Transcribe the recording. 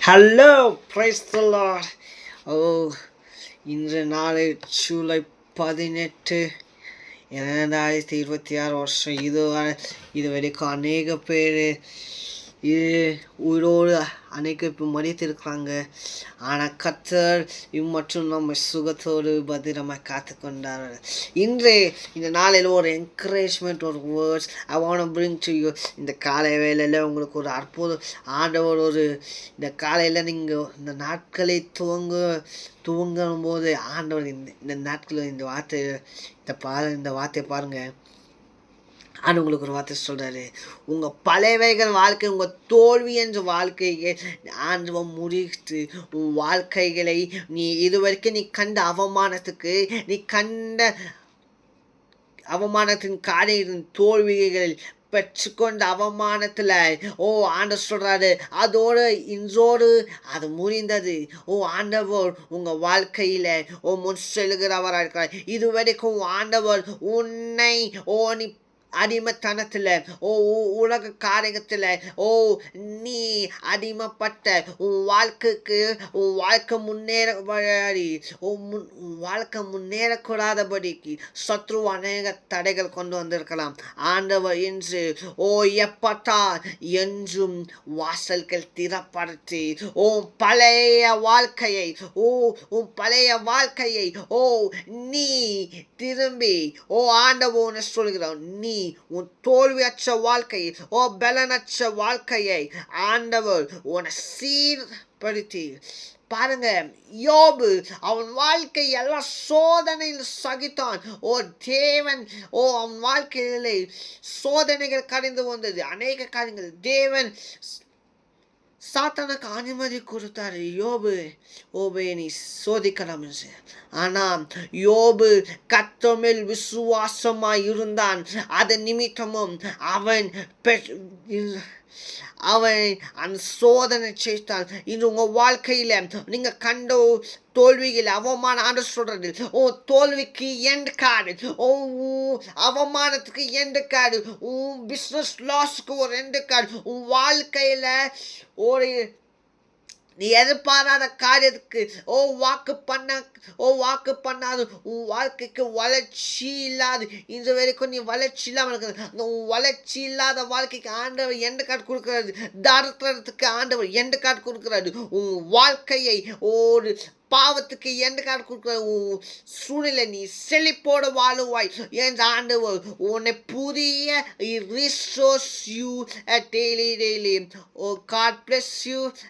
Hello praise the lord. ஓ, இன்று நாளை ஜூலை 18, 2026 இது வரைக்கும் அநேக பேர் இது உயிரோடு அநேக இப்போ மறித்திருக்கிறாங்க. ஆனால் கர்த்தர் மற்றும் நம்ம சுகத்தோடு பத்திரமாக காத்து கொண்டார். இன்று இந்த நாளில் ஒரு என்கரேஜ்மெண்ட், ஒரு words I want bring to you. இந்த காலை வேளையில் உங்களுக்கு ஒரு அற்புதம் ஆண்டவர் இந்த காலையில் நீங்கள் இந்த நாட்களை துவங்கும் போது ஆண்டவர் இந்த நாட்களில் இந்த வார்த்தை பாருங்கள். ஆண்டு உங்களுக்கு ஒரு வார்த்தை சொல்கிறாரு. உங்கள் பழையவைகள் வாழ்க்கை, உங்கள் தோல்வி என்ற வாழ்க்கையை ஆண்டவன் முடித்து உன் வாழ்க்கைகளை இதுவரைக்கும் நீ கண்ட அவமானத்தின் காரியத்தின் தோல்விகளில் பெற்றுக்கொண்ட அவமானத்தில் ஆண்டவர் சொல்கிறாரு, இன்றோடு அது முடிந்தது. ஆண்டவர் உங்கள் வாழ்க்கையில் முன் செல்கிறவராக இருக்கிறார். இதுவரைக்கும் ஆண்டவர் உன்னை நீ அடிமைத்தனத்தில் உலக காரியத்தில் நீ அடிமைப்பட்ட உன் வாழ்க்கை முன்னேறக்கூடாதபடிக்கு சத்ரு அநேக தடைகள் கொண்டு வந்திருக்கலாம். ஆண்டவர் என்று எப்பட்டா என்றும் வாசல்கள் திறப்படுத்தி உன் பழைய வாழ்க்கையை நீ திரும்பி ஆண்டவர் சொல்கிறான், நீ உன் தோல்வியற்ற வாழ்க்கையை பலனற்ற வாழ்க்கையை ஆண்டவர் உன்னை சீர்படுத்தி பாருங்க. யோபு அவன் வாழ்க்கை எல்லாம் சோதனையில் சகித்தான். தேவன் அவன் வாழ்க்கையிலே சோதனைகள் கடந்து வந்தது. அநேக காரியங்கள் தேவன் சாத்தானுக்கு அனுமதி கொடுத்தாரு. யோபு நீ சோதிக்கலாம் என்று. ஆனால் யோபு கர்த்தர் மேல் விசுவாசமாய் இருந்தான். அதன் நிமித்தமும் அவன் அந்த சோதனை செய்தான். இன்று உங்கள் வாழ்க்கையில் நீங்கள் கண்ட தோல்வியில் அவமான ஆண்டு சொல்றது, தோல்விக்கு எண்ட் கார்டு, அவமானத்துக்கு எண்ட் கார்டு, பிஸ்னஸ் லாஸ்க்கு ஒரு எண்ட் கார்டு, உன் வாழ்க்கையில் நீ எதிர்பாராத காரியத்துக்கு வாக்கு பண்ணாது உன் வாழ்க்கைக்கு வளர்ச்சி இல்லாது இன்று வரைக்கும் நீ வளர்ச்சி இல்லாமல் இருக்கிறது. உன் வளர்ச்சி இல்லாத வாழ்க்கைக்கு ஆண்டவர் எந்த கார்டு கொடுக்கிறாரு. தாரத்துக்கு ஆண்டவர் எந்த கார்டு கொடுக்கிறாரு. உன் வாழ்க்கையை ஒரு பாவத்துக்கு எந்த கார்டு கொடுக்கிறாரு. சூழ்நிலை நீ செழிப்போடு வாழுவாய் என்ற ஆண்டவர் உன்னை புதிய restores you daily. God bless you.